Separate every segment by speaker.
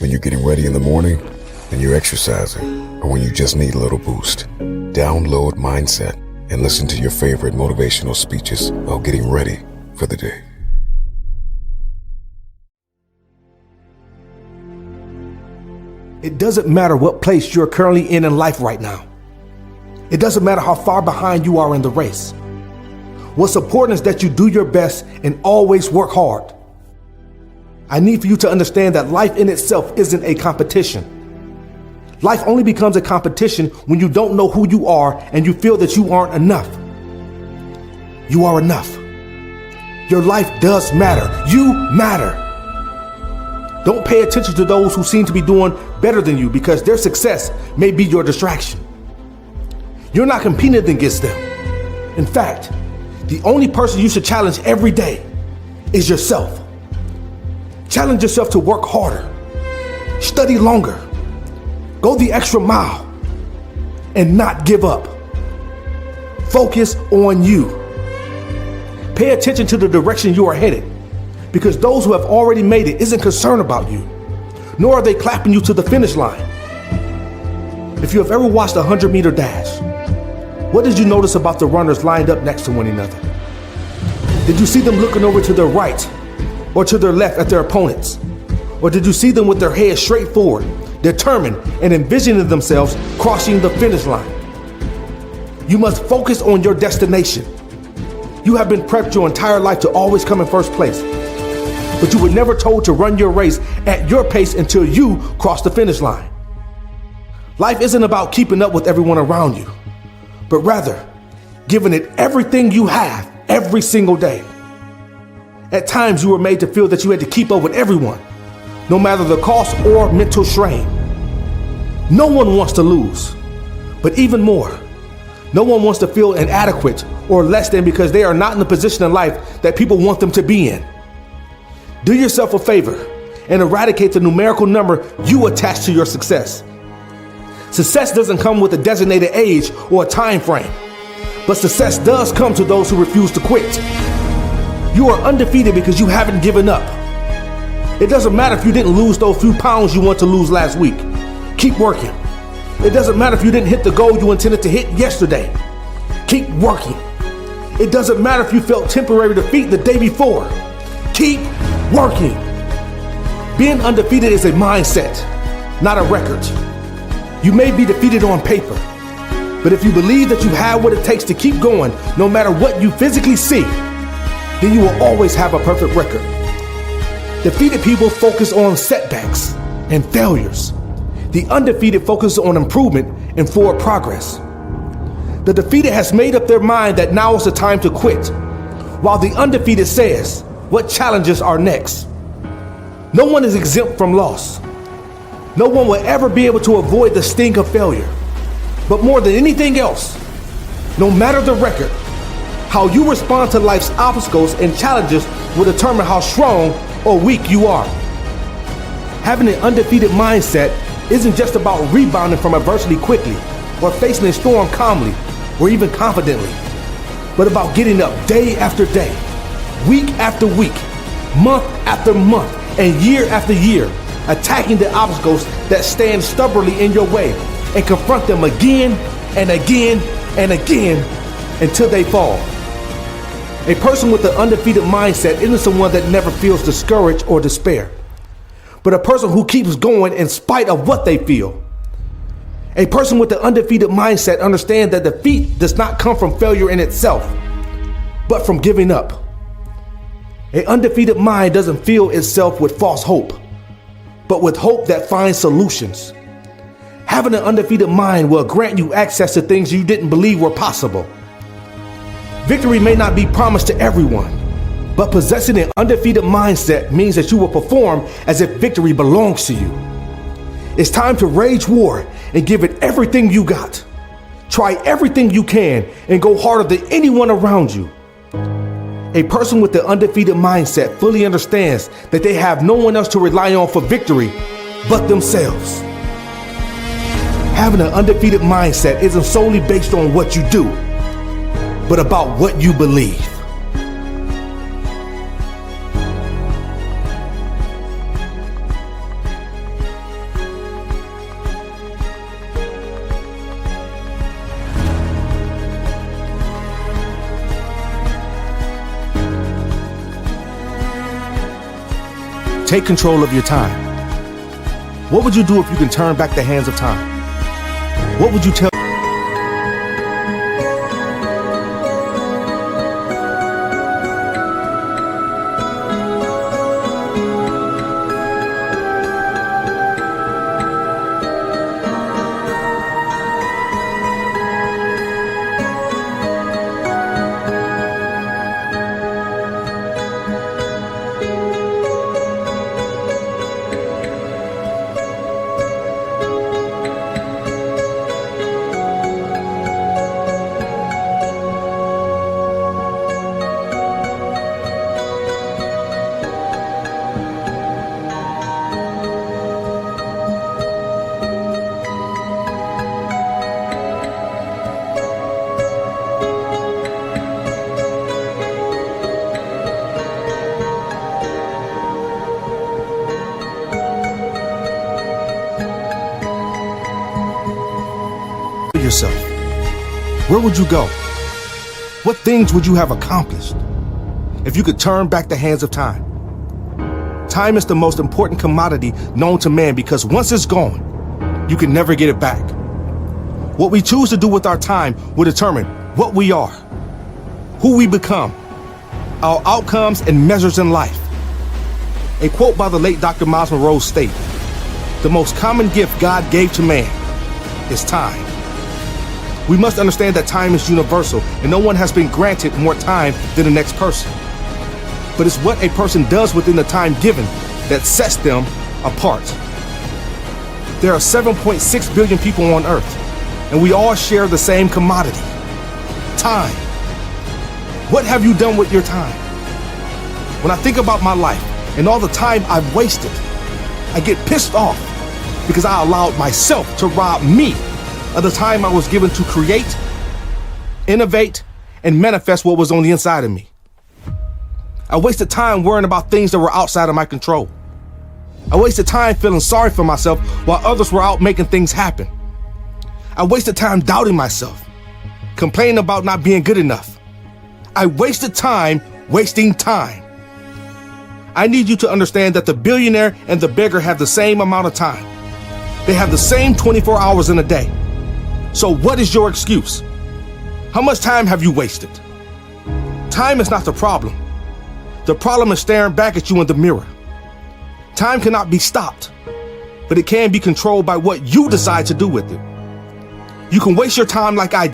Speaker 1: When you're getting ready in the morning, when you're exercising, or when you just need a little boost. Download Mindset and listen to your favorite motivational speeches while getting ready for the day.
Speaker 2: It doesn't matter what place you're currently in life right now. It doesn't matter how far behind you are in the race. What's important is that you do your best and always work hard. I need for you to understand that life in itself isn't a competition. Life only becomes a competition when you don't know who you are and you feel that you aren't enough. You are enough. Your life does matter. You matter. Don't pay attention to those who seem to be doing better than you because their success may be your distraction. You're not competing against them. In fact, the only person you should challenge every day is yourself. Challenge yourself to work harder, study longer, go the extra mile, and not give up. Focus on you. Pay attention to the direction you are headed, because those who have already made it isn't concerned about you, nor are they clapping you to the finish line. If you have ever watched a 100-meter dash, what did you notice about the runners lined up next to one another? Did you see them looking over to their right or to their left at their opponents? Or did you see them with their heads straight forward, determined and envisioning themselves crossing the finish line? You must focus on your destination. You have been prepped your entire life to always come in first place, but you were never told to run your race at your pace until you cross the finish line. Life isn't about keeping up with everyone around you, but rather giving it everything you have every single day. At times you were made to feel that you had to keep up with everyone, no matter the cost or mental strain. No one wants to lose, but even more, no one wants to feel inadequate or less than because they are not in the position in life that people want them to be in. Do yourself a favor and eradicate the numerical number you attach to your success. Success doesn't come with a designated age or a time frame, but success does come to those who refuse to quit. You are undefeated because you haven't given up. It doesn't matter if you didn't lose those few pounds you want to lose last week. Keep working. It doesn't matter if you didn't hit the goal you intended to hit yesterday. Keep working. It doesn't matter if you felt temporary defeat the day before. Keep working. Being undefeated is a mindset, not a record. You may be defeated on paper, but if you believe that you have what it takes to keep going, no matter what you physically see, then you will always have a perfect record. Defeated people focus on setbacks and failures. The undefeated focus on improvement and forward progress. The defeated has made up their mind that now is the time to quit, while the undefeated says, what challenges are next? No one is exempt from loss. No one will ever be able to avoid the sting of failure. But more than anything else, no matter the record, how you respond to life's obstacles and challenges will determine how strong or weak you are. Having an undefeated mindset isn't just about rebounding from adversity quickly or facing a storm calmly or even confidently, but about getting up day after day, week after week, month after month, and year after year, attacking the obstacles that stand stubbornly in your way and confront them again and again and again until they fall. A person with an undefeated mindset isn't someone that never feels discouraged or despair, but a person who keeps going in spite of what they feel. A person with an undefeated mindset understands that defeat does not come from failure in itself, but from giving up. An undefeated mind doesn't fill itself with false hope, but with hope that finds solutions. Having an undefeated mind will grant you access to things you didn't believe were possible. Victory may not be promised to everyone, but possessing an undefeated mindset means that you will perform as if victory belongs to you. It's time to wage war and give it everything you got. Try everything you can and go harder than anyone around you. A person with the undefeated mindset fully understands that they have no one else to rely on for victory but themselves. Having an undefeated mindset isn't solely based on what you do, but about what you believe. take control of your time. What would you do if you can turn back the hands of time? What would you tell yourself? Where would you go? What things would you have accomplished if you could turn back the hands of time? Time is the most important commodity known to man because once it's gone, you can never get it back. What we choose to do with our time will determine what we are, who we become, our outcomes and measures in life. A quote by the late Dr. Miles Monroe stated, "The most common gift God gave to man is time." We must understand that time is universal and no one has been granted more time than the next person. But it's what a person does within the time given that sets them apart. There are 7.6 billion people on earth and we all share the same commodity, time. What have you done with your time? When I think about my life and all the time I've wasted, I get pissed off because I allowed myself to rob me of the time I was given to create, innovate, and manifest what was on the inside of me. I wasted time worrying about things that were outside of my control. I wasted time feeling sorry for myself while others were out making things happen. I wasted time doubting myself, complaining about not being good enough. I wasted time wasting time. I need you to understand that the billionaire and the beggar have the same amount of time. They have the same 24 hours in a day. So what is your excuse? How much time have you wasted? Time is not the problem. The problem is staring back at you in the mirror. Time cannot be stopped, but it can be controlled by what you decide to do with it. You can waste your time like I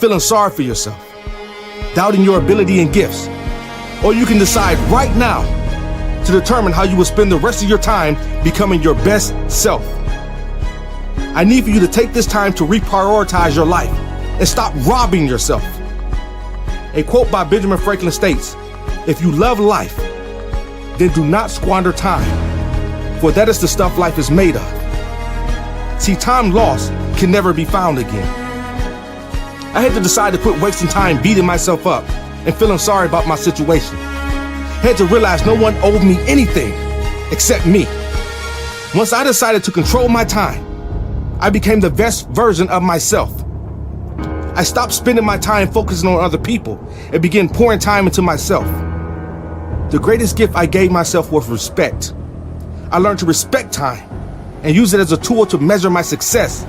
Speaker 2: feeling sorry for yourself, doubting your ability and gifts. Or you can decide right now to determine how you will spend the rest of your time becoming your best self. I need for you to take this time to reprioritize your life and stop robbing yourself. A quote by Benjamin Franklin states, "If you love life, then do not squander time, for that is the stuff life is made of." See, time lost can never be found again. I had to decide to quit wasting time beating myself up and feeling sorry about my situation. I had to realize no one owed me anything except me. Once I decided to control my time, I became the best version of myself. I stopped spending my time focusing on other people and began pouring time into myself. The greatest gift I gave myself was respect. I learned to respect time and use it as a tool to measure my success,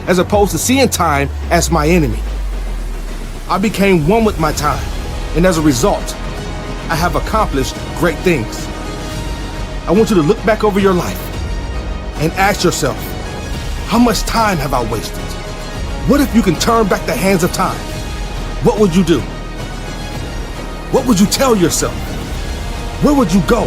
Speaker 2: as opposed to seeing time as my enemy. I became one with my time, and as a result, I have accomplished great things. I want you to look back over your life and ask yourself, how much time have I wasted? What if you can turn back the hands of time? What would you do? What would you tell yourself? Where would you go?